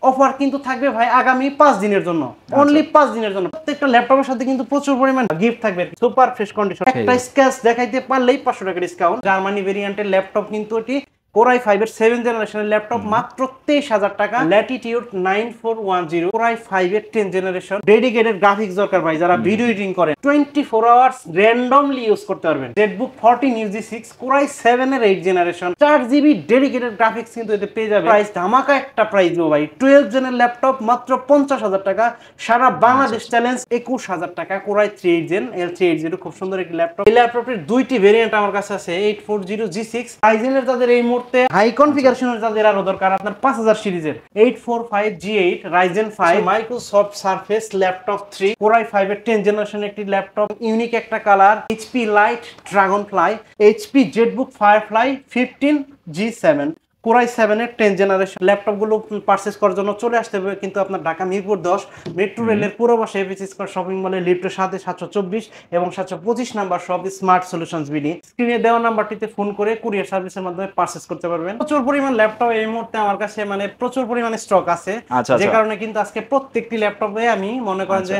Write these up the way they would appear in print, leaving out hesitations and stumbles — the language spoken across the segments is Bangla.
অফার কিন্তু থাকবে ভাই আগামী 5 দিনের জন্য, অনলি 5 দিনের জন্য। প্রত্যেকটা ল্যাপটপের সাথে কিন্তু প্রচুর পরিমাণ গিফট থাকবে, সুপার ফ্রেশ কন্ডিশন। একটা স্ক্র্যাচ দেখাইতে পারলেই 500 টাকা ডিসকাউন্ট। জার্মানি ভেরিয়েন্টের ল্যাপটপ কিন্তু এটি Core i5 এর 7th জেনারেশনের ল্যাপটপ, মাত্র 23,000 টাকা। Latitude 9410 Core i5 এর 10th জেনারেশন। ডেডিকেটেড গ্রাফিক্স দরকার ভাই যারা ভিডিও এডিটিং করেন, 24 আওয়ার্স র্যান্ডমলি ইউজ করতে পারবেন। ZBook 14 UG6 Core i7 এর 8th generation, 4GB dedicated graphics কিন্তু এতে পেয়ে যাবেন। প্রাইস ধামাকা একটা প্রাইস দেবো ভাই, 12th জেনের ল্যাপটপ মাত্র 50,000 টাকা। সারা বাংলাদেশ চ্যালেঞ্জ 21,000 টাকা। Core i3 8th Gen L380 খুব সুন্দর একটি ল্যাপটপ। এই ল্যাপটপের দুইটি ভেরিয়েন্ট আমার কাছে আছে, 840G6 Ryzen এর যাদের এই মুহূর্তে হাই কনফিগারেশনের যাদের আরো দরকার, আপনার 5000 সিরিজের 845G8 Ryzen 5 Microsoft surface laptop 3 Core i5 এর 10th জেনারেশন একটি ল্যাপটপ, ইউনিক একটা colour, HP light Dragonfly, HP ZBook Firefly 15G7 Core i7 এর 10th জেনারেশন। ল্যাপটপগুলো পারচেজ করার জন্য চলে আসতে হবে কিন্তু আপনার ঢাকা মিরপুর 10 মেট্রো রেলের পুরো পাশে এফএস স্কয়ার শপিং মলে লিফটের সাথে 724 এবং 725 number shop smart solutions BD. স্ক্রিনে দেওয়া নাম্বারটিতে ফোন করে কুরিয়ার সার্ভিসের মাধ্যমে পারচেজ করতে পারবেন। প্রচুর পরিমাণ ল্যাপটপ এই মুহূর্তে আমার কাছে প্রচুর পরিমাণে স্টক আছে, যে কারণে কিন্তু আজকে প্রত্যেকটি ল্যাপটপে আমি মনে করেন যে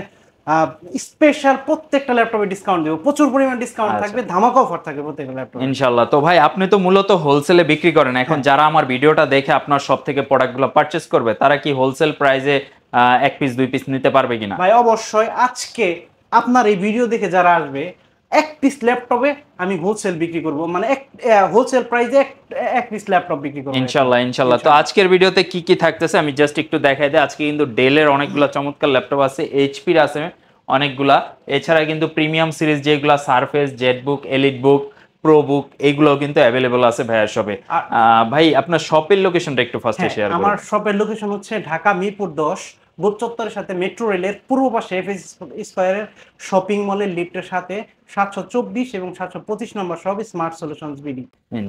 স্পেশাল প্রত্যেকটা ল্যাপটপে ডিসকাউন্ট দেব, প্রচুর পরিমাণ ডিসকাউন্ট থাকবে, ধামাকা অফার থাকবে প্রত্যেকটা ল্যাপটপে ইনশাআল্লাহ। তো ভাই আপনি তো মূলত হোলসেলে বিক্রি করেন, এখন যারা আমার ভিডিওটা দেখে আপনার সব থেকে প্রোডাক্টগুলো পারচেজ করবে তারা কি হোলসেল প্রাইসে এক পিস দুই পিস নিতে পারবে কিনা? ভাই অবশ্যই, আজকে আপনার এই ভিডিও দেখে যারা আসবে এক পিস ল্যাপটপে আমি হোলসেল বিক্রি করব, মানে হোলসেল প্রাইসে এক পিস ল্যাপটপ বিক্রি করব ইনশাআল্লাহ ইনশাআল্লাহ। তো আজকের ভিডিওতে কি কি থাকতেছে আমি জাস্ট একটু দেখাই দিই। আজকে কিন্তু ডেলের অনেকগুলো চমৎকার ল্যাপটপ আছে, এইচপির আছে অনেকগুলা, এছাড়া কিন্তু প্রিমিয়াম সিরিজ যেগুলা সারফেস, জেটবুক, এলিটবুক, প্রোবুক এগুলো কিন্তু অ্যাভেলেবল আছে ভাইয়ার শপে। ভাই আপনার শপের লোকেশনটা একটু ফার্স্টে শেয়ার করুন। আমার শপের লোকেশন হচ্ছে ঢাকা মিরপুর 10 গোচত্বরের সাথে মেট্রো রেলের পূর্ব পাশে এফএস স্কয়ারের শপিং মলের লিফটের সাথে 724 এবং 725 নম্বর সব স্মার্ট সলিউশনস বিডি।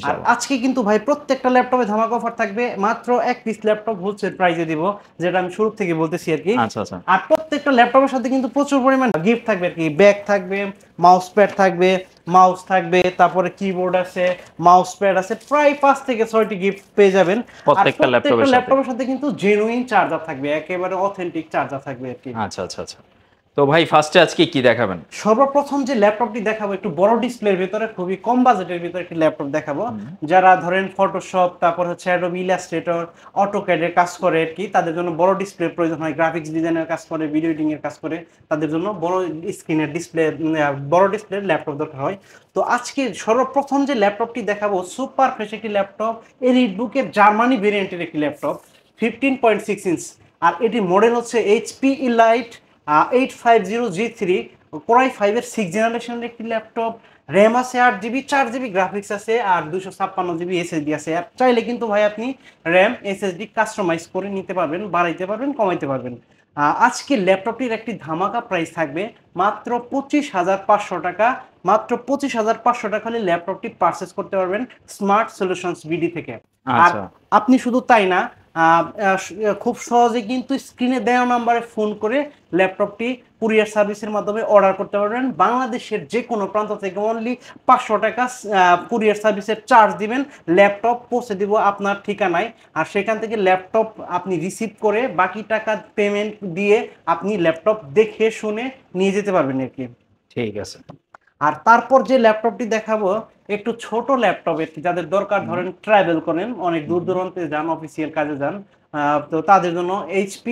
আর আজকে কিন্তু ভাই প্রত্যেকটা ল্যাপটপে ধামাকা অফার থাকবে, মাত্র এক পিস ল্যাপটপ হোলসেল প্রাইসে দিব, যেটা আমি শুরু থেকে বলতেছি আর কি। আর প্রত্যেকটা ল্যাপটপের সাথে কিন্তু প্রচুর পরিমাণ গিফট থাকবে আর কি, ব্যাগ থাকবে, মাউস প্যাড থাকবে, মাউস থাকবে, তারপরে কিবোর্ড আছে, মাউস প্যাড আছে, প্রায় 5 থেকে 6টি গিফট পেয়ে যাবেন। প্রত্যেকটা ল্যাপটপের সাথে কিন্তু জেনুইন চার্জার থাকবে, একেবারে অথেন্টিক চার্জার থাকবে আর কি। আচ্ছা আচ্ছা আচ্ছা। তো ভাই ফার্স্টে আজকে কি দেখাবেন? সর্বপ্রথম যে ল্যাপটপটি দেখাবো একটু বড় ডিসপ্লের ভিতরে, খুবই কম বাজেটের ভিতরে একটি ল্যাপটপ দেখাবো। যারা ধরেন ফটোশপ, তারপর হচ্ছে অ্যাডোবি ইলাস্ট্রেটর, অটোক্যাডের কাজ করে আর কি, তাদের জন্য বড় ডিসপ্লে প্রয়োজন হয়, গ্রাফিক্স ডিজাইনের কাজ করে, ভিডিও এডিটিং এর কাজ করে, তাদের জন্য বড় স্ক্রিনের ডিসপ্লে, বড় ডিসপ্লের ল্যাপটপ দরকার হয়। তো আজকে সর্বপ্রথম যে ল্যাপটপটি দেখাবো সুপার ফ্রেশ একটি ল্যাপটপ, এলিটবুকের জার্মানি ভেরিয়েন্টের একটি ল্যাপটপ, 15.6 ইঞ্চ। আর এটি মডেল হচ্ছে HP elite 850G3 Core i5 এর 6th জেনারেশনের একটি ল্যাপটপ। র্যাম আছে 8GB, 4GB গ্রাফিক্স আছে, আর 256GB SSD আছে। আর চাইলে কিন্তু ভাই আপনি র্যাম SSD কাস্টমাইজ করে নিতে পারবেন, বাড়াইতে পারবেন, কমাইতে পারবেন। আজকে ল্যাপটপটির একটি ধামাকা প্রাইস থাকবে মাত্র 25,500 টাকা। মাত্র 25,500 টাকা হলে ল্যাপটপটি পারচেজ করতে পারবেন স্মার্ট সলিউশনস বিডি থেকে। আর আপনি শুধু তাই না, খুব সহজে কিন্তু স্ক্রিনে দেওয়া নাম্বারে ফোন করে ল্যাপটপটি কুরিয়ার সার্ভিসের মাধ্যমে অর্ডার করতে পারবেন। বাংলাদেশের যে কোনো প্রান্ত থেকে অনলি 500 টাকা কুরিয়ার সার্ভিসের চার্জ দিবেন, ল্যাপটপ পৌঁছে দিব আপনার ঠিকানায়। আর সেখান থেকে ল্যাপটপ আপনি রিসিভ করে বাকি টাকা পেমেন্ট দিয়ে আপনি ল্যাপটপ দেখে শুনে নিয়ে যেতে পারবেন আর কি। ঠিক আছে। আর তারপর যে ল্যাপটপটি দেখাবো একটু ছোট ল্যাপটপ, যাদের দরকার, ধরেন ট্রাভেল করেন, অনেক দূর দূরান্তে যান, অফিসিয়াল কাজে যান, তো তাদের জন্য HP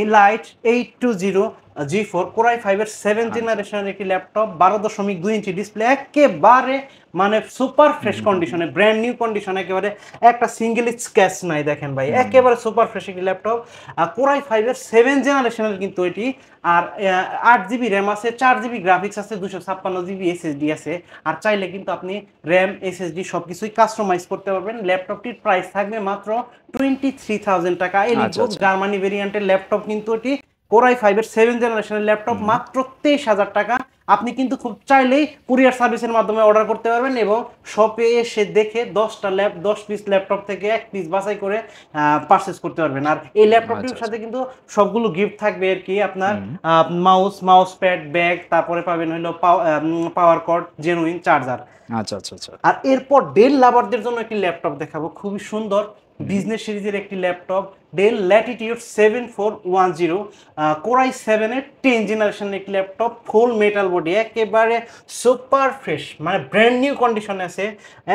elite 820G4 Core i5 এর 7th জেনারেশনের একটি ল্যাপটপ, 12.2 ইঞ্চি ডিসপ্লে, একেবারে মানে সুপার ফ্রেশ কন্ডিশনে, ব্র্যান্ড নিউ কন্ডিশনে, একেবারে একটা সিঙ্গেল স্ক্র্যাচ নাই দেখেন ভাই, একেবারে সুপার ফ্রেশ একটি ল্যাপটপ। Core i5 এর 7th জেনারেশনের কিন্তু এটি। আর 8GB র্যাম আছে, 4GB গ্রাফিক্স আছে, 256GB SSD আছে। আর চাইলে কিন্তু আপনি র্যাম SSD সবকিছুই কাস্টমাইজ করতে পারবেন। ল্যাপটপটির প্রাইস থাকবে মাত্র 23,000 টাকা। এলিটবুক জার্মানি ভেরিয়েন্টের ল্যাপটপ কিন্তু এটি, Core i5 এর 7th জেনারেশনের ল্যাপটপ, মাত্র 23,000 টাকা। আপনি কিন্তু খুব চাইলেই কুরিয়ার সার্ভিসের মাধ্যমে অর্ডার করতে পারবেন এবং শপে এসে দেখে 10 পিস ল্যাপটপ থেকে এক পিস বাছাই করে পারচেজ করতে পারবেন। আর এই ল্যাপটপটির সাথে কিন্তু সবগুলো গিফট থাকবে আর কি, আপনার মাউস প্যাড, ব্যাগ, তারপরে পাবেন হলো পাওয়ার কর্ড, জেনুইন চার্জার। আচ্ছা আচ্ছা আচ্ছা। আর এরপর ডেল লাভারদের জন্য একটি ল্যাপটপ দেখাবো, খুবই সুন্দর বিজনেস সিরিজের একটি ল্যাপটপ, ডেল ল্যাটিটিউড 7410 কোরাই 7 এর 10 জেনারেশনের একটি ল্যাপটপ, ফুল মেটাল বডি, একেবারে সুপার ফ্রেশ, মানে ব্র্যান্ড নিউ কন্ডিশনে আছে,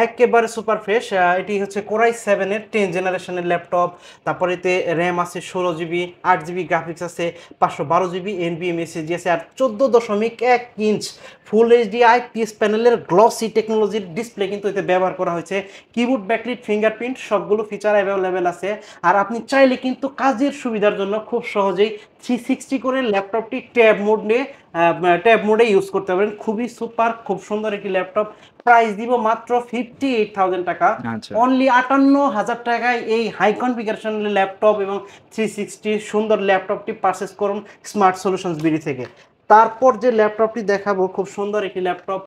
একেবারে সুপার ফ্রেশ। এটি হচ্ছে কোরাই 7 এর 10 জেনারেশনের ল্যাপটপ। তারপরে এতে র্যাম আছে 16 GB, 8 GB গ্রাফিক্স আছে, 512 GB NVMe SSD আছে, আর 14.1 ইঞ্চ ফুল এইচডি IPS প্যানেলের গ্লসি টেকনোলজির ডিসপ্লে কিন্তু এতে ব্যবহার করা হয়েছে। কিবোর্ড, ব্যাকলিট, ফিঙ্গারপ্রিন্ট সবগুলো ফিচার অ্যাভেলেবেল আছে। আর আপনি চাইলে কিন্তু কাজের সুবিধার জন্য খুব সহজেই 360 করে ল্যাপটপটি ট্যাব মোডে ইউজ করতে পারেন। খুবই সুপার, খুব সুন্দর একটি ল্যাপটপ। প্রাইস দিব মাত্র 58,000 টাকা। অনলি 58,000 টাকায় এই হাই কনফিগারেশনের ল্যাপটপ এবং 360 সুন্দর ল্যাপটপটি পারচেস করুন স্মার্ট সলিউশনস বিডি থেকে। তারপর যে ল্যাপটপটি দেখাবো, খুব সুন্দর একটি ল্যাপটপ,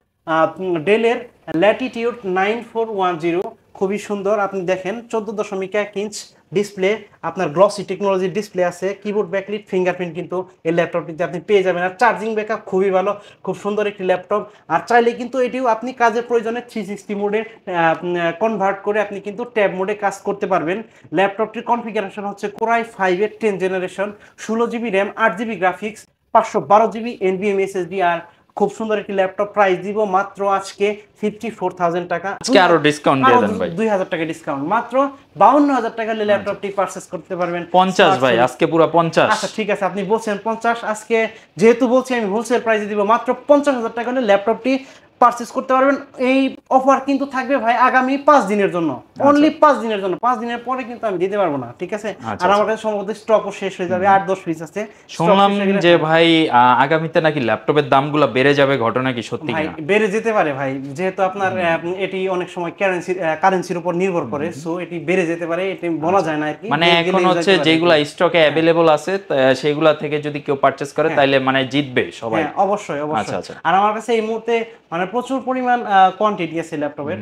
ডেলের ল্যাটিটিউড 9410, খুবই সুন্দর। আপনি দেখেন 14.1 ইঞ্চ ডিসপ্লে, আপনার গ্লসি টেকনোলজির ডিসপ্লে আছে, কিবোর্ড, ব্যাকলিট, ফিঙ্গারপ্রিন্ট কিন্তু এই ল্যাপটপটিতে আপনি পেয়ে যাবেন। আর চার্জিং ব্যাকআপ খুবই ভালো, খুব সুন্দর একটি ল্যাপটপ। আর চাইলে কিন্তু এটিও আপনি কাজের প্রয়োজনে 360 মোডে কনভার্ট করে আপনি কিন্তু ট্যাব মোডে কাজ করতে পারবেন। ল্যাপটপটির কনফিগারেশন হচ্ছে কোরাই 5 এর 10 generation, 16 GB RAM, 8 GB graphics, 512 GB NVMe SSD। আর খুব সুন্দর একটি ল্যাপটপ। প্রাইস দিব মাত্র আজকে 54,000 টাকা। আজকে আরো ডিসকাউন্ট দিয়ে দেন ভাই, 2,000 টাকা ডিসকাউন্ট, মাত্র 52,000 টাকা হলে ল্যাপটপটি পারচেজ করতে পারবেন। 50 ভাই, আজকে পুরো 50। আচ্ছা ঠিক আছে, আপনি বলছেন 50, আজকে যেহেতু বলছি আমি হোলসেল প্রাইসে দিব, মাত্র 50,000 টাকা হলে ল্যাপটপটি পারচেজ করতে পারবেন। এই অফার কিন্তু থাকবে ভাই আগামী 5 দিনের জন্য, অনলি 5 দিনের জন্য। 5 দিনের পরে কিন্তু আমি দিতে পারবো না, ঠিক আছে? আর আমার কাছে সম্ভবত স্টকও শেষ হয়ে যাবে, 8-10 পিস আছে। শুনলাম যে ভাই আগামীতে নাকি ল্যাপটপের দামগুলো বেড়ে যাবে, ঘটনা কি সত্যি ভাই? কিনা? বেড়ে যেতে পারে ভাই, যেহেতু আপনার এটি অনেক সময় কারেন্সির উপর নির্ভর করে, সো এটি বেড়ে যেতে পারে, এটি বলা যায় না আর কি। মানে এখন হচ্ছে যেগুলা স্টকে अवेलेबल আছে সেগুলা থেকে যদি কেউ পারচেজ করে তাহলে মানে জিতবে সবাই। হ্যাঁ অবশ্যই অবশ্যই। আর আমার কাছে এই মুহূর্তে মানে প্রচুর পরিমাণ কোয়ান্টিটি আছে ল্যাপটপের,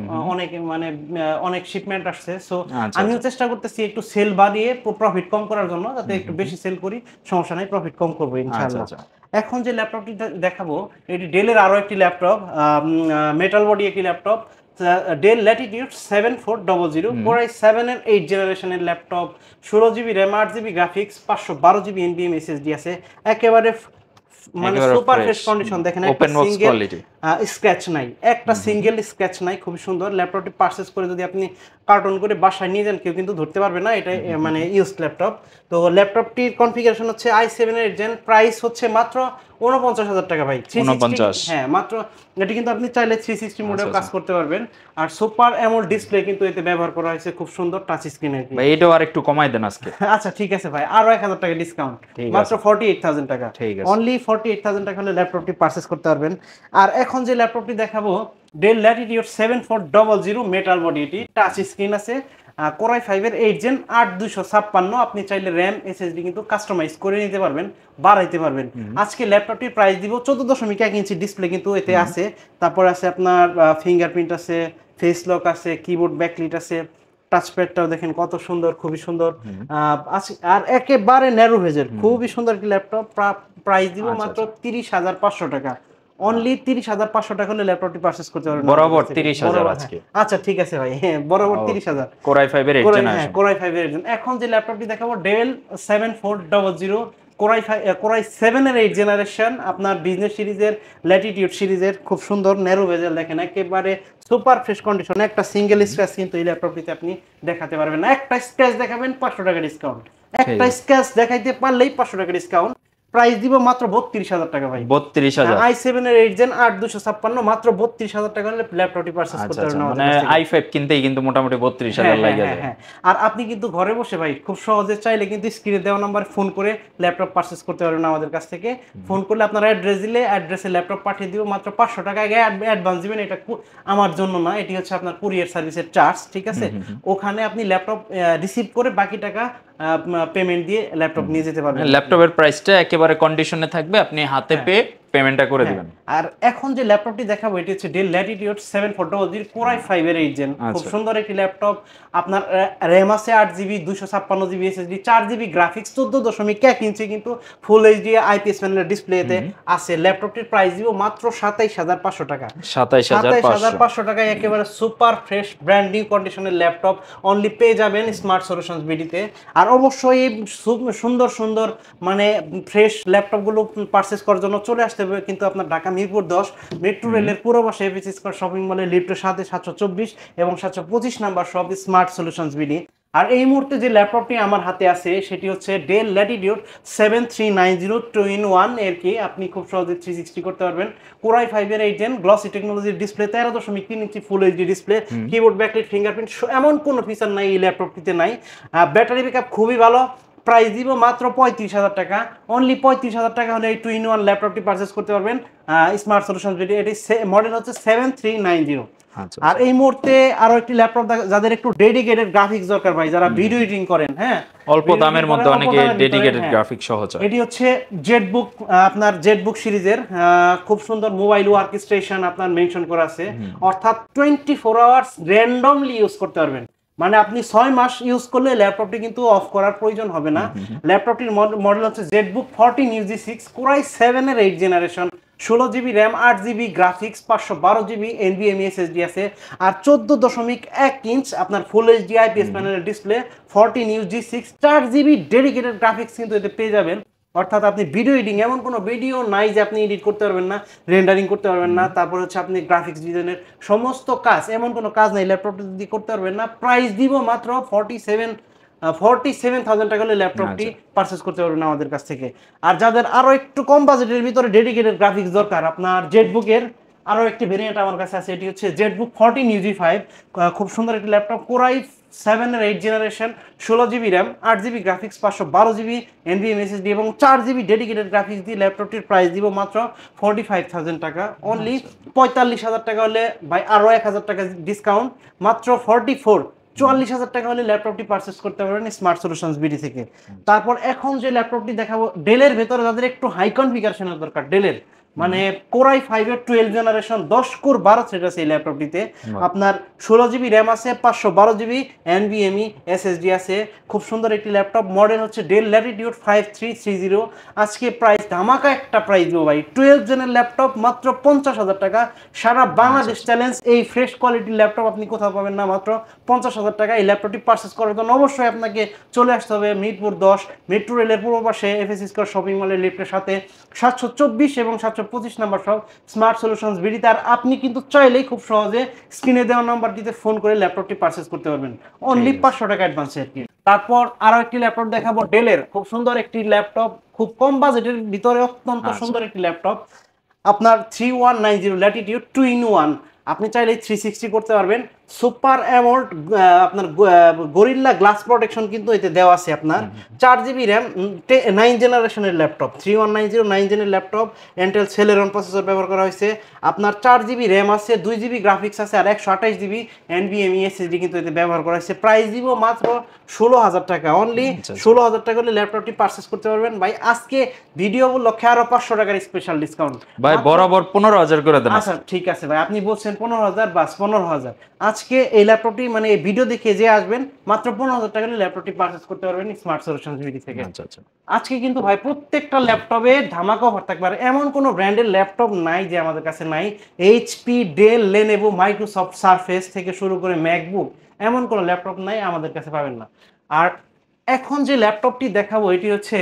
অনেক শিপমেন্ট আসছে। সো আমিও চেষ্টা করতেছি একটু সেল বাড়িয়ে প্রফিট কম করার জন্য, যাতে একটু বেশি সেল করি, সমস্যা নাই, প্রফিট কম করবো ইনশাআল্লাহ। এখন যে ল্যাপটপটি দেখাবো, এটি ডেলের আরো একটি ল্যাপটপ, মেটাল বডি একটি ল্যাপটপ, ডেল ল্যাটিটিউড 7400, কোরাই 7 এর 8 জেনারেশনের laptop, 16 GB RAM, 8 GB graphics, 512 GB NVMe SSD আছে, একেবারে মানে সুপার ফ্রেশ কন্ডিশন। দেখেন একটা সিঙ্গেল স্ক্র্যাচ নাই, একটা সিঙ্গেল স্ক্র্যাচ নাই, খুব সুন্দর। ল্যাপটপটি পারচেজ করে যদি আপনি কার্টন করে বাসায় নিয়ে যান, কেউ কিন্তু ধরতে পারবে না, এটা মানে ইউজড ল্যাপটপ। তো ল্যাপটপটির কনফিগারেশন হচ্ছে i7 এর 8 জেন, প্রাইস হচ্ছে মাত্র 49,000 টাকা ভাই। 49, হ্যাঁ মাত্র। এটি কিন্তু আপনি চাইলে 360 মোডেও কাজ করতে পারবেন। আর সুপার অ্যামোলেড ডিসপ্লে কিন্তু এতে ব্যবহার করা হয়েছে, খুব সুন্দর টাচ স্ক্রিন আর কি। ভাই এটাও আরেকটু কমাই দেন আজকে। আচ্ছা ঠিক আছে ভাই, আরো 1,000 টাকা ডিসকাউন্ট, মাত্র 48,000 টাকা। অনলি 48,000 টাকা হলে ল্যাপটপটি পারচেজ করতে পারবেন। আর এখন যে ল্যাপটপটি দেখাবো, ডেল ল্যাটিটিউড 7400, মেটাল বডি, এটি টাচ স্ক্রিন আছে, কোরাই 5 এর 8 জেন, 8256। আপনি চাইলে র্যাম SSD কিন্তু কাস্টমাইজ করে নিতে পারবেন, বাড়াইতে পারবেন। আজকে ল্যাপটপটির প্রাইস দিব 14.1 ইঞ্চি ডিসপ্লে কিন্তু এতে আছে। তারপর আছে আপনার ফিঙ্গারপ্রিন্ট আছে, ফেস লক আছে, কিবোর্ড, ব্যাকলিট আছে, টাচপ্যাডটাও দেখেন কত সুন্দর, খুবই সুন্দর। আর একেবারে ন্যারো ভেজের খুবই সুন্দর একটি ল্যাপটপ। প্রাইস দিব মাত্র 30,500 টাকা। অনলি 30,500 টাকা হলে ল্যাপটপটি পারচেজ করতে পারবেন। বরাবর 30,000 আজকে। আচ্ছা ঠিক আছে ভাই, হ্যাঁ বরাবর 30,000। কোরাই 5 এর 8 জেনারেশন, কোরাই 5 এর 8 জেন। এখন যে ল্যাপটপটি দেখাবো, ডেল 7400, কোরাই 7 এর 8 জেনারেশন, আপনার বিজনেস সিরিজের, ল্যাটিটিউড সিরিজের, খুব সুন্দর ন্যারো বেজেল। দেখেন একেবারে সুপার ফ্রেশ কন্ডিশন, একটা সিঙ্গেল স্ক্র্যাচ কিন্তু এই ল্যাপটপটিতে আপনি দেখাতে পারবেন না। একটা স্ক্র্যাচ দেখাবেন 500 টাকা ডিসকাউন্ট, একটা স্ক্র্যাচ দেখাইতে পারলেই 500 টাকা ডিসকাউন্ট। প্রাইস দিব মাত্র 32,000 টাকা ভাই। 32,000, i7 এর 8 জেন, 8256, মাত্র 32,000 টাকা হলে ল্যাপটপটি পারচেজ করতে পারবেন। মানে i5 কিনতেই কিন্তু মোটামুটি 32,000 লাগে যায়। হ্যাঁ, আর আপনি কিন্তু ঘরে বসে ভাই খুব সহজে চাইলে কিন্তু স্ক্রিনে দেওয়া নাম্বারে ফোন করে ল্যাপটপ পারচেজ করতে পারবেন আমাদের কাছ থেকে। ফোন করলে আপনার অ্যাড্রেস দিলে অ্যাড্রেসে ল্যাপটপ পাঠিয়ে দিব, মাত্র 500 টাকা আগে অ্যাডভান্স দিবেন। এটা আমার জন্য না, এটি হচ্ছে আপনার কুরিয়ার সার্ভিসের চার্জ, ঠিক আছে? ওখানে আপনি ল্যাপটপ রিসিভ করে বাকি টাকা পেমেন্ট দিয়ে ল্যাপটপ নিয়ে যেতে পারবেন। ল্যাপটপের প্রাইসটা একেবারে কন্ডিশনে থাকবে, আপনি হাতে পেয়ে পেমেন্টটা করে দিবেন। আর এখন যে ল্যাপটপটি দেখাবো এটি হচ্ছে ডেল ল্যাটিটিউড 7400 Core i5 এর 8 জেন, খুব আচ্ছা। সুন্দর একটি ল্যাপটপ। আপনার র্যাম আছে 8GB, 256GB SSD, 4GB graphics, 14.1 inch কিন্তু ফুল এইচডি আইপিএস প্যানেলের ডিসপ্লেতে আছে। ল্যাপটপটির প্রাইস দিব মাত্র 27500 টাকা। 27500 টাকায় একেবারে সুপার ফ্রেশ ব্র্যান্ড নিউ কন্ডিশনের ল্যাপটপ অনলি পেয়ে যাবেন স্মার্ট সলিউশনস বিডিতে। আর অবশ্যই এই সুন্দর সুন্দর মানে ফ্রেশ ল্যাপটপগুলো পারচেজ করার জন্য চলে আসতে হবে কিন্তু আপনার ঢাকা মিরপুর 10 মেট্রো রেলের পুরো পাশে এফএসি স্কয়ার শপিং মলে লিফটের সাথে 724 এবং 725 number shop smart solutions BD. আর এই মুহূর্তে যে ল্যাপটপটি আমার হাতে আছে সেটি হচ্ছে ডেল ল্যাটিটিউড 7390 2-in-1 এর কি আপনি খুব সহজে 360 করতে পারবেন। Core i5 এর 8 জেন, গ্লসি টেকনোলজির display, 13.3 inch full HD display, keyboard backlight, fingerprint, এমন কোনো ফিচার নাই এই ল্যাপটপটিতে নাই। ব্যাটারি ব্যাকআপ খুবই ভালো। প্রাইস দিব মাত্র 35,000 টাকা। অনলি 35,000 টাকা হলে এই 2-in-1 ল্যাপটপটি পারচেজ করতে পারবেন স্মার্ট সলিউশনস বিডি। এটি মডেল হচ্ছে 7390। আচ্ছা। আর এই মুহূর্তে আরো একটি ল্যাপটপ যাদের একটু ডেডিকেটেড গ্রাফিক্স দরকার ভাই, যারা ভিডিও এডিটিং করেন, হ্যাঁ অল্প দামের মধ্যে অনেকে ডেডিকেটেড গ্রাফিক্স সহ চায়। এটি হচ্ছে জেটবুক, আপনার জেটবুক সিরিজের খুব সুন্দর মোবাইল ওয়ার্কস্টেশন আপনার মেনশন করা আছে, অর্থাৎ 24 আওয়ার্স র্যান্ডমলি ইউজ করতে পারবেন। মানে আপনি 6 মাস ইউজ করলে ল্যাপটপটি কিন্তু অফ করার প্রয়োজন হবে না। ল্যাপটপটির মডেল হচ্ছে জেটবুক 14UG6 Core i7 এর 8 generation, 16GB RAM, 8GB graphics, 512GB NVMe SSD আছে। আর 14.1 ইঞ্চ আপনার ফুল এইচডি আইপিএস প্যানেলের display, 14UG6, 4GB dedicated graphics কিন্তু এতে পেয়ে যাবেন। অর্থাৎ আপনি ভিডিও এডিটিং, এমন কোনো ভিডিও নাই যে আপনি এডিট করতে পারবেন না, রেন্ডারিং করতে পারবেন না, তারপর হচ্ছে আপনি গ্রাফিক্স ডিজাইনের সমস্ত কাজ, এমন কোনো কাজ নাই ল্যাপটপটা দিয়ে করতে পারবেন না। প্রাইস দিব মাত্র 47,000 টাকা হলে ল্যাপটপটি পারচেজ করতে পারবেন আমাদের কাছ থেকে। আর যাদের আরো একটু কম বাজেটের ভিতরে ডেডিকেটেড গ্রাফিক্স দরকার, আপনার জেটবুকের আরো একটি ভেরিয়েন্ট আমার কাছে আছে, এটি হচ্ছে জেটবুক 14UG5, খুব সুন্দর একটি ল্যাপটপ, Core i7 এর 8 generation, 16GB RAM, 8GB graphics, 512GB NVMe SSD এবং 4GB ডেডিকেটেড গ্রাফিক্স দিয়ে ল্যাপটপটির প্রাইস দিব মাত্র 45,000 টাকা। অনলি 45,000 টাকা হলে ভাই আরো 1,000 টাকা ডিসকাউন্ট, মাত্র 44,000 টাকা হলে ল্যাপটপটি পারচেজ করতে পারবেন স্মার্ট সলিউশনস বিডি থেকে। তারপর এখন যে ল্যাপটপটি দেখাবো, ডেলের ভেতরে যাদের একটু হাই কনফিগারেশনের দরকার, ডেলের মানে Core i5 এর 12 জেনারেশন, 10 কোর 12 থ্রেড আছে এই ল্যাপটপটিতে। আপনার 16GB র্যাম আছে, 512GB NVMe SSD আছে। খুব সুন্দর একটি ল্যাপটপ, মডেল হচ্ছে ডেল ল্যাটিটিউড 5330। আজকে প্রাইস ধামাকা একটা প্রাইস দেবো ভাই, 12 জেনের ল্যাপটপ মাত্র 50,000 টাকা। সারা বাংলাদেশ চ্যালেঞ্জ, এই ফ্রেশ কোয়ালিটির ল্যাপটপ আপনি কোথাও পাবেন না, মাত্র 50,000 টাকা। এই ল্যাপটপটি পারচেস করার জন্য অবশ্যই আপনাকে চলে আসতে হবে মিরপুর 10 মেট্রো রেলের পূর্ব পাশে এফএসি স্কয়ার শপিং মলের লিফটের সাথে 724 এবং 725 নাম্বার সব স্মার্ট সলিউশনস বিডিতে। আর আপনি কিন্তু চাইলেই খুব সহজে স্ক্রিনে দেওয়া নাম্বারটিতে ফোন করে ল্যাপটপটি পারচেজ করতে পারবেন অনলি 500 টাকা অ্যাডভান্সে আর কি। তারপর আরো একটি ল্যাপটপ দেখাবো, ডেলের খুব সুন্দর একটি ল্যাপটপ, খুব কম বাজেটের ভিতরে অত্যন্ত সুন্দর একটি ল্যাপটপ, আপনার 3190 ল্যাটিটিউড 2-in-1। আপনি চাইলে 360 করতে পারবেন। সুপার অ্যামোল্ড আপনার গরিল্লা গ্লাস প্রোটেকশন কিন্তু এতে দেওয়া আছে। আপনার 4GB র্যাম, 9 জেনারেশনের ল্যাপটপ, 3190 9 জেনের ল্যাপটপ, ইন্টেল সেলেরন প্রসেসর ব্যবহার করা হয়েছে। আপনার 4GB র্যাম আছে, 2GB গ্রাফিক্স আছে আর 128GB NVMe SSD কিন্তু এতে ব্যবহার করা হয়েছে। প্রাইস দিব মাত্র 16,000 টাকা। অনলি 16,000 টাকা হলে ল্যাপটপটি পারচেজ করতে পারবেন। ভাই আজকে ভিডিও লক্ষ্যে আরো 500 টাকার স্পেশাল ডিসকাউন্ট ভাই, বরাবর 15,000 করে দেন। আচ্ছা ঠিক আছে ভাই, আপনি বলছেন 15,000, বাস 15,000। আজকে এই ল্যাপটপটি মানে এই ভিডিও দেখে যে আসবেন মাত্র 15,000 টাকা হলে ল্যাপটপটি পারচেজ করতে পারবেন স্মার্ট সলিউশনস বিডি থেকে। আচ্ছা। আজকে কিন্তু ভাই প্রত্যেকটা ল্যাপটপে ধামাকা অফার থাকবে। আর এমন কোনো ব্র্যান্ডের ল্যাপটপ নাই যে আমাদের কাছে নাই। HP, Dell, Lenovo, Microsoft Surface থেকে শুরু করে ম্যাকবুক, এমন কোনো ল্যাপটপ নাই আমাদের কাছে পাবেন না। আর এখন যে ল্যাপটপটি দেখাবো এটি হচ্ছে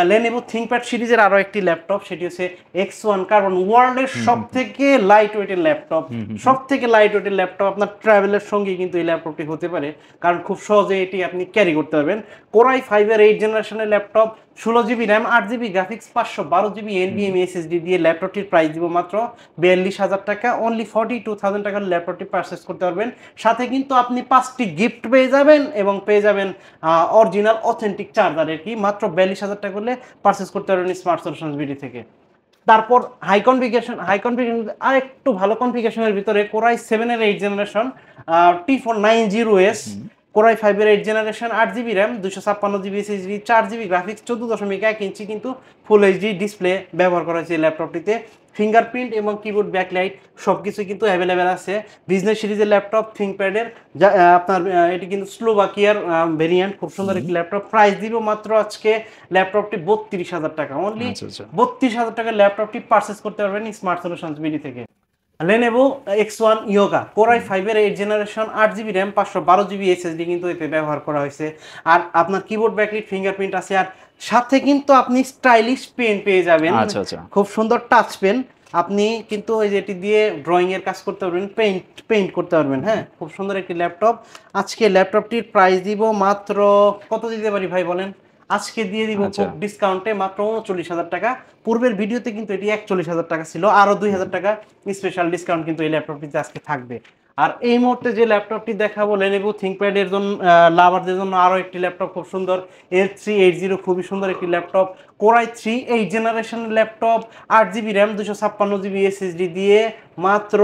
লেনোভো থিংকপ্যাড সিরিজের আরো একটি ল্যাপটপ, সেটি হচ্ছে X1 কার্বন, ওয়ার্ল্ডের সবথেকে লাইট ওয়েটের ল্যাপটপ, সবথেকে লাইট ওয়েটের ল্যাপটপ। আপনার ট্রাভেলের সঙ্গে কিন্তু এই ল্যাপটপটি হতে পারে, কারণ খুব সহজে এটি আপনি ক্যারি করতে পারবেন। Core i5 এর 8 জেনারেশনের laptop, 16GB RAM, 8GB graphics, 512GB NVMe SSD দিয়ে ল্যাপটপটির প্রাইস দিব মাত্র 42,000 টাকা। অনলি 42,000 টাকার ল্যাপটপটি পারচেস করতে পারবেন। সাথে কিন্তু আপনি 5টি গিফট পেয়ে যাবেন এবং পেয়ে যাবেন অরিজিনাল অথেন্টিক চার্জারের কি, মাত্র 42,000 টাকা করলে পারচেস করতে পারবেন স্মার্ট সলিউশনস বিডি থেকে। তারপর হাই কনফিগারেশন আর একটু ভালো কনফিগারেশনের ভিতরে Core i7 এর 8 জেনারেশন, T490S, কোরাই 5-এর 8 generation 8GB RAM 256GB SSD 4GB graphics 14.1 inch কিন্তু ফুল এইচডি ডিসপ্লে ব্যবহার করা হয়েছে ল্যাপটপটিতে। ফিঙ্গারপ্রিন্ট এবং কিবোর্ড ব্যাকলাইট সবকিছু কিন্তু অ্যাভেলেবেল আছে। বিজনেস সিরিজের ল্যাপটপ থিংকপ্যাডের যা আপনার এটি কিন্তু স্লোভাকিয়ার ভেরিয়েন্ট, খুব সুন্দর একটি ল্যাপটপ। প্রাইস দিব মাত্র আজকে ল্যাপটপটি 32,000 টাকা, অনলি 32,000 টাকার ল্যাপটপটি পারচেস করতে পারবেন স্মার্ট সলিউশনস বিডি থেকে। Lenovo X1 Yoga কোরাই 5-এর 8 generation 8GB RAM 512GB SSD কিন্তু এতে ব্যবহার করা হয়েছে। আর আপনার কিবোর্ড ব্যাকলাইট ফিঙ্গারপ্রিন্ট আছে, আর সাথে কিন্তু আপনি স্টাইলিশ পেন পেয়ে যাবেন, খুব সুন্দর টাচ পেন। আপনি কিন্তু ওই যেটি দিয়ে ড্রয়িং এর কাজ করতে পারবেন, পেইন্ট করতে পারবেন। হ্যাঁ, খুব সুন্দর একটি ল্যাপটপ। আজকে ল্যাপটপটির প্রাইস দিব মাত্র, কত দিতে পারি ভাই বলেন? আজকে দিয়ে দিব খুব ডিসকাউন্টে মাত্র 39,000 টাকা। পূর্বের ভিডিওতে কিন্তু এটি 41,000 টাকা ছিল, আরো 2,000 টাকা স্পেশাল ডিসকাউন্ট কিন্তু এই ল্যাপটপটিতে আজকে থাকবে। আর এই মুহূর্তে যে ল্যাপটপটি দেখাবো Lenovo ThinkPad এর জন্য লাভারদের জন্য আরো একটি ল্যাপটপ, খুব সুন্দর L380, খুবই সুন্দর একটি ল্যাপটপ। কোরাই 3 8 জেনারেশনের laptop 8GB RAM 256GB SSD দিয়ে মাত্র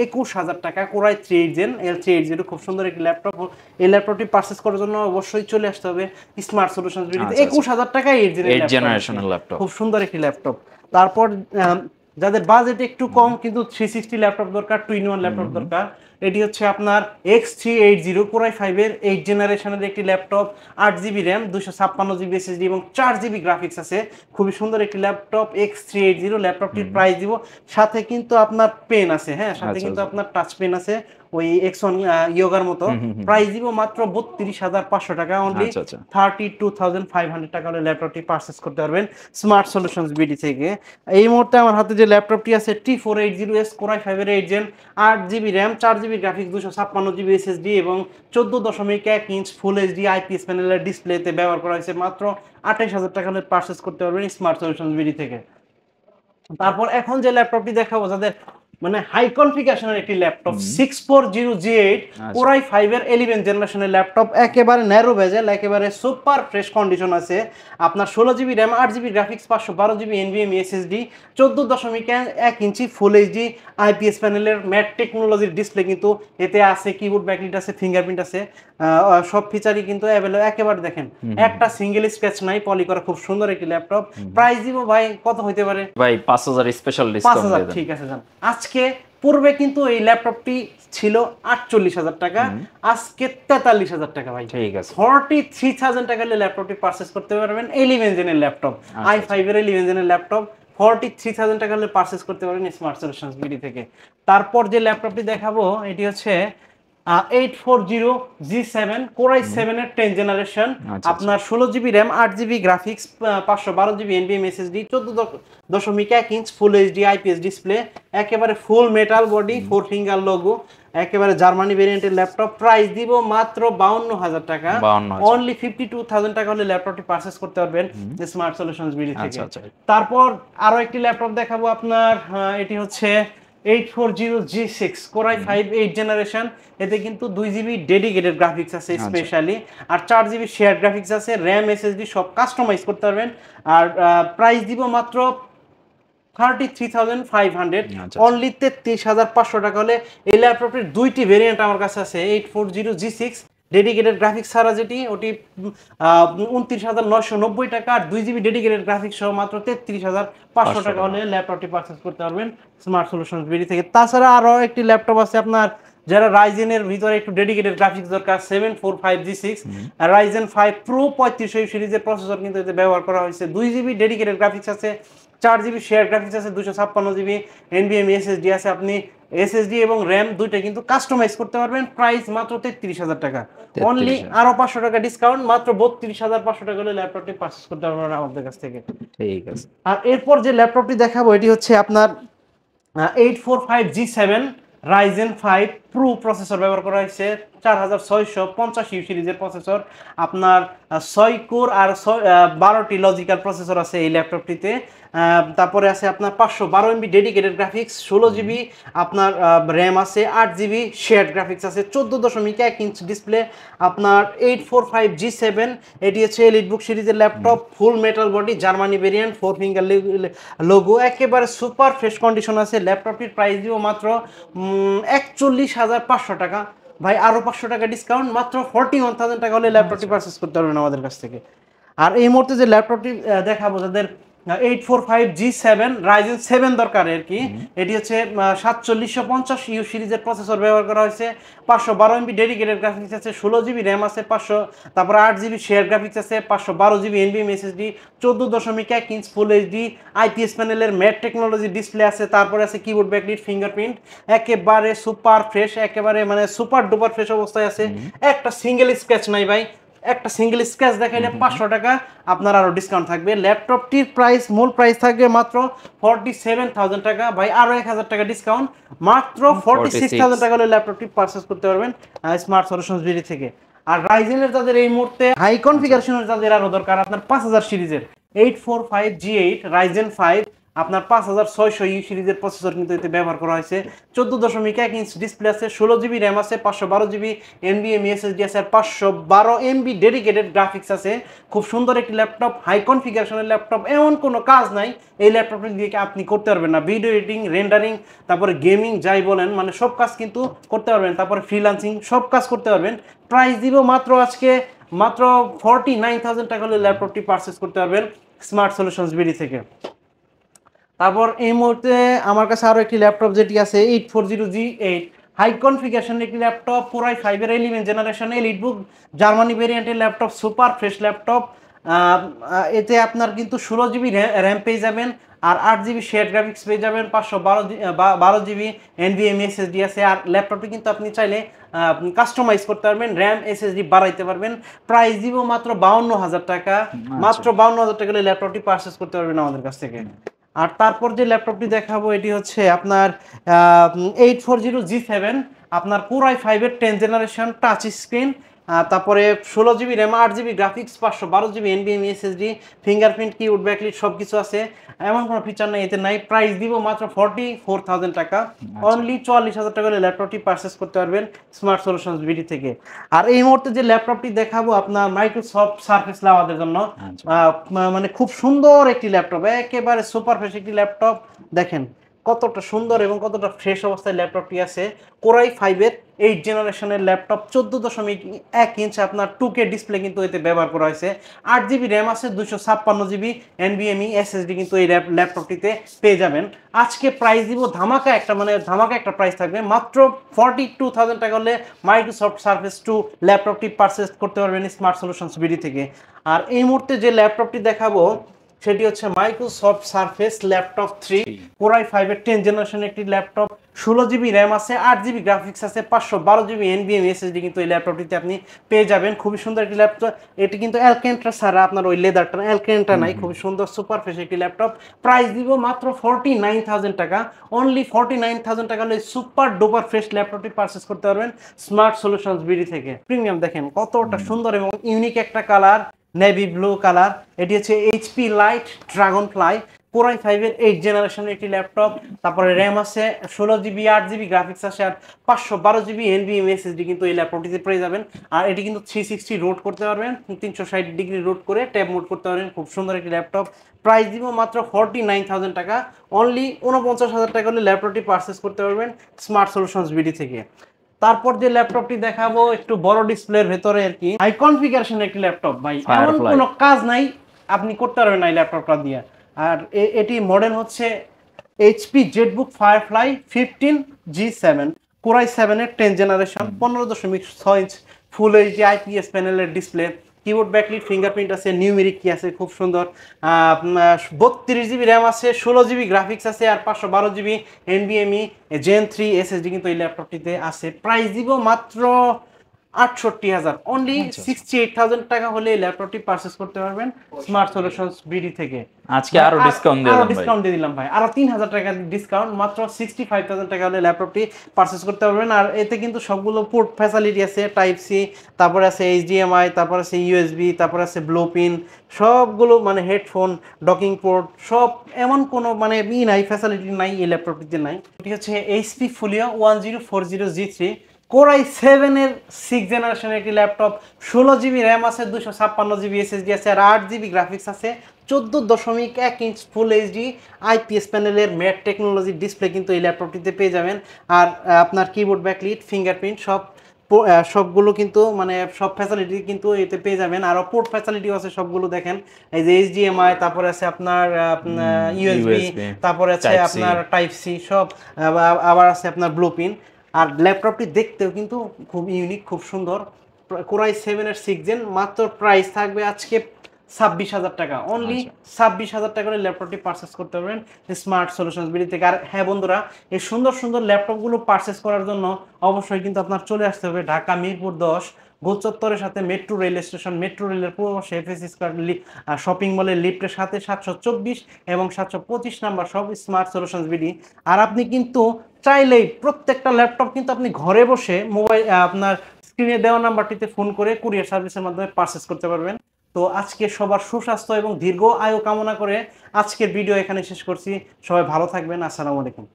21,000 টাকা। কোরাই 3 জেন L380 খুব সুন্দর একটি ল্যাপটপ। এই ল্যাপটপটি পারচেজ করার জন্য অবশ্যই চলে আসতে হবে স্মার্ট সলিউশনস ভিডিওতে। 21,000 টাকা 8 জেনারেশনের ল্যাপটপ, খুব সুন্দর একটি ল্যাপটপ। তারপর যাদের বাজেট একটু কম কিন্তু 360 ল্যাপটপ দরকার, 2-in-1 ল্যাপটপ দরকার, এটি হচ্ছে আপনার X380 কোরাই 5-এর 8 জেনারেশনের একটি laptop, 8GB RAM 256GB SSD এবং 4GB গ্রাফিক্স আছে। খুবই সুন্দর একটি ল্যাপটপ X380। ল্যাপটপটির প্রাইস দিব, সাথে কিন্তু আপনার পেন আছে, হ্যাঁ সাথে কিন্তু আপনার টাচ পেন আছে ওই X1 ইয়োগার মতো। প্রাইস দিব মাত্র 32,500 টাকা, অনলি 32,500 টাকা হলে ল্যাপটপটি পারচেজ করতে পারবেন স্মার্ট সলিউশনস বিডি থেকে। এই মুহূর্তে আমার হাতে যে ল্যাপটপটি আছে T480S কোরাই 5-এর 8 gen 8GB RAM 4GB graphics 256GB SSD এবং 14.1 ইঞ্চ ফুল এইচডি IPS প্যানেলের ডিসপ্লেতে ব্যবহার করা হয়েছে। মাত্র 28,000 টাকা হলে পারচেজ করতে পারবেন স্মার্ট সলিউশনস বিডি থেকে। তারপর এখন যে ল্যাপটপটি দেখাবো যাদের মানে হাই কনফিগারেশনের একটি ল্যাপটপ 6400G8 কোরাই 5-এর 11 জেনারেশনের ল্যাপটপ, একেবারে ন্যারো বেজেল, একেবারে সুপার ফ্রেশ কন্ডিশন আছে। আপনার 16GB RAM 8GB graphics 512GB NVMe SSD 14.1 ইঞ্চি ফুল এইচডি IPS প্যানেলের ম্যাট টেকনোলজির ডিসপ্লে কিন্তু এতে আছে, কিবোর্ড ব্যাকলাইট আছে, ফিঙ্গারপ্রিন্ট আছে, সব ফিচারই কিন্তু অ্যাভেলেবল। একেবারে দেখেন একটা সিঙ্গেল স্ক্র্যাচ নাই, পলি করা খুব সুন্দর একটি ল্যাপটপ। প্রাইস দিব ভাই কত হইতে পারে? ভাই 5,000 স্পেশাল ডিসকাউন্ট। 5,000 ঠিক আছে জান। আজকে পূর্বে কিন্তু এই ল্যাপটপটি ছিল 48,000 টাকা, আজকে 43,000 টাকা ভাই, ঠিক আছে 43,000 টাকা হলে ল্যাপটপটি পারচেজ করতে পারবেন। 11 জেনের ল্যাপটপ, i5-এর 11 জেনের ল্যাপটপ 43,000 টাকা হলে পারচেজ করতে পারবেন স্মার্ট সলিউশনস বিডি থেকে। তারপর যে ল্যাপটপটি দেখাবো এটি হচ্ছে 840G7 কোরাই 7-এর 10 জেনারেশন, আপনার 16GB RAM 8GB graphics 512GB NVMe SSD 14.1 inch full HD IPS display, একেবারে full metal body, 4 finger logo, একেবারে জার্মানি ভেরিয়েন্টের ল্যাপটপ। প্রাইস দিব মাত্র 52,000 টাকা, অনলি 52,000 টাকা হলে ল্যাপটপটি পারচেজ করতে পারবেন স্মার্ট সলিউশনস বিডি থেকে। তারপর আরো একটি ল্যাপটপ দেখাবো আপনার, এটি হচ্ছে 840G6 কোরাই 5 8 জেনারেশন। এতে কিন্তু 2GB ডেডিকেটেড গ্রাফিক্স আছে স্পেশালি, আর 4GB শেয়ার গ্রাফিক্স আছে, র্যাম SSD সব কাস্টমাইজ করতে পারবেন। আর প্রাইস দিব মাত্র 33,500, অনলি 33,500 টাকা হলে এই ল্যাপটপটির দুইটি ভেরিয়েন্ট আমার কাছে আছে। 840G6 ডেডিকেটেড গ্রাফিক্স ছাড়া যেটি, ওটি 29,990 টাকা, আর 2GB ডেডিকেটেড গ্রাফিক্স সহ মাত্র 33,500 টাকা হলে ল্যাপটপটি পারচেজ করতে পারবেন স্মার্ট সলিউশনস বিডি থেকে। তাছাড়া আরো একটি ল্যাপটপ আছে আপনার যারা রাইজেনের ভিতরে একটু ডেডিকেটেড গ্রাফিক্স দরকার, 745G6 রাইজেন 5 প্রো 3500 সিরিজের প্রসেসর কিন্তু এতে ব্যবহার করা হয়েছে। 2GB ডেডিকেটেড গ্রাফিক্স আছে, 4GB শেয়ার গ্রাফিক্স আছে, 256GB NVMe SSD আছে। আপনি SSD এবং RAM দুইটা কিন্তু কাস্টমাইজ করতে পারবেন। প্রাইস মাত্র 33,000 টাকা, অনলি আরো 500 টাকা ডিসকাউন্ট, মাত্র 32,500 টাকা হলে ল্যাপটপটি পারচেজ করতে পারবেন আমাদের কাছ থেকে। ঠিক আছে। আর এরপর যে ল্যাপটপটি দেখাবো এটি হচ্ছে আপনার 845G7 রাইজেন 5 প্রো প্রসেসর ব্যবহার করা হয়েছে, 4650 সিরিজের প্রসেসর, আপনার 6 কোর আর 12টি লজিক্যাল প্রসেসর আছে এই ল্যাপটপটিতে। তারপরে আছে আপনার 512 MB ডেডিকেটেড গ্রাফিক্স, 16GB আপনার র্যাম আছে, 8GB শেয়ার্ড গ্রাফিক্স আছে, 14.1 ইঞ্চ ডিসপ্লে। আপনার 845G7 এটি হচ্ছে এলিটবুক সিরিজের ল্যাপটপ, ফুল metal body, Germany variant, 4 finger logo, একেবারে সুপার ফ্রেশ কন্ডিশন আছে। ল্যাপটপটির প্রাইস দিব মাত্র 41,500 টাকা, ভাই আরো 500 টাকা ডিসকাউন্ট, মাত্র 41,000 টাকা হলে ল্যাপটপটি পারচেজ করতে পারবেন আমাদের কাছ থেকে। আর এই মুহূর্তে যে ল্যাপটপটি দেখাবো, যাদের 845G7 Ryzen 7 দরকার আর কি, এটি হচ্ছে 4750U সিরিজের প্রসেসর ব্যবহার করা হয়েছে, 512 MB ডেডিকেটেড গ্রাফিক্স আছে, 16 GB র্যাম আছে, 500 তারপর 8 GB শেয়ার গ্রাফিক্স আছে, 512 GB NVMe SSD, 14.1 inch full HD IPS প্যানেলের ম্যাট টেকনোলজি ডিসপ্লে আছে, তারপরে আছে কিবোর্ড ব্যাকলিট ফিঙ্গারপ্রিন্ট, একেবারে সুপার ফ্রেশ, একেবারে মানে সুপার ডুপার ফ্রেশ অবস্থায় আছে, একটা সিঙ্গেল স্ক্র্যাচ নাই ভাই, একটা সিঙ্গেল স্ক্র্যাচ দেখাইলে 500 টাকা আপনার আরো ডিসকাউন্ট থাকবে। ল্যাপটপটির প্রাইস, মূল প্রাইস থাকবে মাত্র 47,000 টাকা, ভাই আরো 1000 টাকা ডিসকাউন্ট, মাত্র 46,000 টাকা হলে ল্যাপটপটি পারচেজ করতে পারবেন স্মার্ট সলিউশনস বিডি থেকে। আর রাইজেনের যাদের এই মুহূর্তে হাই কনফিগারেশনের যাদের আরো দরকার, আপনার 5000 সিরিজের 845G8 Ryzen 5 আপনার 5600U সিরিজের প্রসেসর কিন্তু এতে ব্যবহার করা হয়েছে, 14.1 ইঞ্চ ডিসপ্লে আছে, 16 GB র্যাম আছে, 512 GB NVMe SSD আছে, আর 512 MB ডেডিকেটেড গ্রাফিক্স আছে। খুব সুন্দর একটি ল্যাপটপ, হাই কনফিগারেশনের ল্যাপটপ, এমন কোনো কাজ নাই এই ল্যাপটপটি দিয়ে আপনি করতে পারবেন না। ভিডিও এডিটিং, রেন্ডারিং, তারপরে গেমিং যাই বলেন, মানে সব কাজ কিন্তু করতে পারবেন, তারপরে ফ্রিল্যান্সিং সব কাজ করতে পারবেন। প্রাইস দিব মাত্র আজকে মাত্র 49,000 টাকা হলে ল্যাপটপটি পারচেজ করতে পারবেন স্মার্ট সলিউশনস বিডি থেকে। তারপর এই মুহূর্তে আমার কাছে আরো একটি ল্যাপটপ যেটি আছে 840G8 হাই কনফিগারেশন একটি ল্যাপটপ, পুরাই 5 এর 11 জেনারেশন এলিটবুক জার্মানি ভেরিয়েন্টের ল্যাপটপ, সুপার ফ্রেশ ল্যাপটপ। এতে আপনার কিন্তু 16 GB র্যাম পেয়ে যাবেন, আর 8 GB শেয়ার গ্রাফিক্স পেয়ে যাবেন, 512 GB NVMe SSD আছে। আর ল্যাপটপটি কিন্তু আপনি চাইলে কাস্টমাইজ করতে পারবেন, র্যাম SSD বাড়াইতে পারবেন। প্রাইস দিব মাত্র 52,000 টাকা, মাত্র 52,000 টাকা হলে ল্যাপটপটি পারচেজ করতে পারবেন আমাদের কাছ থেকে। আর তারপর যে ল্যাপটপটি দেখাবো এটি হচ্ছে আপনার 840G7 আপনার পুরাই 5 এর 10 জেনারেশন টাচ স্ক্রিন, তারপরে 16 GB RAM, 8 GB graphics, 512 GB NVMe SSD, fingerprint, keyboard backlit সব কিছু আছে, এমন কোনো ফিচার নেই এতে নাই। প্রাইস দিব মাত্র 44,000 টাকা, অনলি 44,000 টাকা হলে ল্যাপটপটি পারচেস করতে পারবেন স্মার্ট সলিউশনস বিডি থেকে। আর এই মুহূর্তে যে ল্যাপটপটি দেখাবো আপনার মাইক্রোসফট সারফেস লাভারদের জন্য, মানে খুব সুন্দর একটি ল্যাপটপ, একেবারে সুপার ফ্রেশ একটি ল্যাপটপ। দেখেন কতটা সুন্দর এবং কতটা ফ্রেশ অবস্থায় ল্যাপটপটি আছে, কোরাই 5 এর 8 জেনারেশনের ল্যাপটপ, 14.1 ইঞ্চ আপনার 2K ডিসপ্লে কিন্তু এতে ব্যবহার করা হয়েছে, 8 GB র্যাম আছে, 256 GB NVMe SSD কিন্তু এই ল্যাপটপটিতে পেয়ে যাবেন। আজকে প্রাইস দিব ধামাকা একটা, মানে ধামাকা একটা প্রাইস থাকবে, মাত্র 42,000 টাকা হলে মাইক্রোসফট সারফেস 2 ল্যাপটপটি পারচেজ করতে পারবেন স্মার্ট সলিউশনস বিডি থেকে। আর এই মুহূর্তে যে ল্যাপটপটি দেখাবো সেটি হচ্ছে মাইক্রোসফট সারফেস ল্যাপটপ 3 কোরাই 5 এর 10 জেনারেশনের একটি ল্যাপটপ, 16 GB র্যাম আছে, 8 GB গ্রাফিক্স আছে, 512 GB NVMe SSD কিন্তু এই ল্যাপটপটিতে আপনি পেয়ে যাবেন। খুবই সুন্দর একটি ল্যাপটপ, এটি কিন্তু অ্যালকেন্ট্রা ছাড়া, আপনার ওই লেদারটা অ্যালকেন্ট্রা নাই, খুবই সুন্দর সুপার ফ্রেশ একটি ল্যাপটপ। প্রাইস দিব মাত্র 49,000 টাকা, অনলি 49,000 টাকা হলে সুপার ডুপার ফ্রেশ ল্যাপটপটি পারচেজ করতে পারবেন স্মার্ট সলিউশনস বিডি থেকে। প্রিমিয়াম দেখেন কতটা সুন্দর এবং ইউনিক একটা কালার, নেভি ব্লু কালার। এটি হচ্ছে HP light dragon fly core i 5 এর 8 জেনারেশনের একটি ল্যাপটপ, তারপরে র্যাম আছে 16 GB, 8 GB গ্রাফিক্স আছে, আর 512 GB NVMe SSD কিন্তু এই ল্যাপটপটিতে পেয়ে যাবেন। আর এটি কিন্তু 360 রোট করতে পারবেন, 360 ডিগ্রি রোট করে ট্যাব মোড করতে পারবেন, খুব সুন্দর একটি ল্যাপটপ। প্রাইস দিব মাত্র 49,000 টাকা, অনলি 49,000 টাকা হলে ল্যাপটপটি পারচেজ করতে পারবেন স্মার্ট সলিউশনস বিডি থেকে। তারপর যে ল্যাপটপটি দেখাবো একটু বড় ডিসপ্লের ভেতরে আর কি, হাই কনফিগারেশন একটি ল্যাপটপ, ভাই এমন কোনো কাজ নাই আপনি করতে পারবেন না এই ল্যাপটপটা দিয়ে। আর এটি মডেল হচ্ছে HP Jetbook firefly 15G7 core i 7 এর 10 generation, 15.6 inch full HD IPS প্যানেলের ডিসপ্লে, কিবোর্ড ব্যাকলিট ফিঙ্গারপ্রিন্ট আছে, নিউমেরিক কি আছে খুব সুন্দর, 32 GB র্যাম আছে, 16 GB গ্রাফিক্স আছে, আর 512 GB NVMe Gen 3 SSD কিন্তু এই ল্যাপটপটিতে আছে। প্রাইস দিব মাত্র 68,000, অনলি 68,000 টাকা হলে এই ল্যাপটপটি পারচেজ করতে পারবেন স্মার্ট সলিউশনস বিডি থেকে। আজকে আরো ডিসকাউন্ট দিয়ে দিলাম ভাই, আরো 3,000 টাকা ডিসকাউন্ট, মাত্র 65,000 টাকা হলে ল্যাপটপটি পারচেজ করতে পারবেন। আর এতে কিন্তু সবগুলো পোর্ট ফ্যাসিলিটি আছে, টাইপ সি, তারপরে আছে HDMI, তারপর আছে USB, তারপর আছে ব্লো পিন, সবগুলো মানে হেডফোন, ডকিং পোর্ট, সব এমন কোনো মানে নাই ফ্যাসিলিটি নাই এই ল্যাপটপটিতে নাই। এটি হচ্ছে HP Folio 1040G3 কোরাই 7 এর 6 জেনারেশনের একটি ল্যাপটপ, 16 GB র্যাম আছে, 256 GB SSD আছে, আর 8 GB গ্রাফিক্স আছে, 14.1 ইঞ্চ ফুল এইচডি IPS প্যানেলের ম্যাট টেকনোলজি ডিসপ্লে কিন্তু এই ল্যাপটপটিতে পেয়ে যাবেন। আর আপনার কিবোর্ড ব্যাকলিট ফিঙ্গারপ্রিন্ট সব সবগুলো কিন্তু মানে সব ফ্যাসিলিটি কিন্তু এতে পেয়ে যাবেন। আরো পোর্ট ফ্যাসিলিটিও আছে সবগুলো দেখেন, এই যে এইচডিএমআই, তারপরে আছে আপনার ইউএসবি, তারপরে আছে আপনার টাইপ সি সব, আবার আছে আপনার ব্লুপিন। আর ল্যাপটপটি দেখতেও কিন্তু খুব ইউনিক, খুব সুন্দর। কোরাই 7 এর 6 জেন, মাত্র প্রাইস থাকবে আজকে 26,000 টাকা। অনলি 26,000 টাকা করে ল্যাপটপটি পারচেস করতে পারবেন স্মার্ট সলিউশনস বিডি থেকে। আর হ্যাঁ বন্ধুরা, এই সুন্দর সুন্দর ল্যাপটপগুলো পারচেস করার জন্য অবশ্যই কিন্তু আপনার চলে আসতে হবে ঢাকা মিরপুর 10 গোল চত্বরের সাথে মেট্রো রেল স্টেশন, মেট্রো রেলের পূর্ব পাশে এফএস স্কয়ার শপিং মলের লিফটের সাথে 724 এবং 725 নাম্বার সব স্মার্ট সলিউশনস বিডি। আর আপনি কিন্তু চাইলেই প্রত্যেকটা ল্যাপটপ কিন্তু আপনি ঘরে বসে মোবাইল আপনার স্ক্রিনে দেওয়া নাম্বারটিতে ফোন করে কুরিয়ার সার্ভিসের মাধ্যমে পারচেস করতে পারবেন। তো আজকে সবার সুস্বাস্থ্য এবং দীর্ঘ আয়ু কামনা করে আজকের ভিডিও এখানে শেষ করছি। সবাই ভালো থাকবেন। আসসালামু আলাইকুম।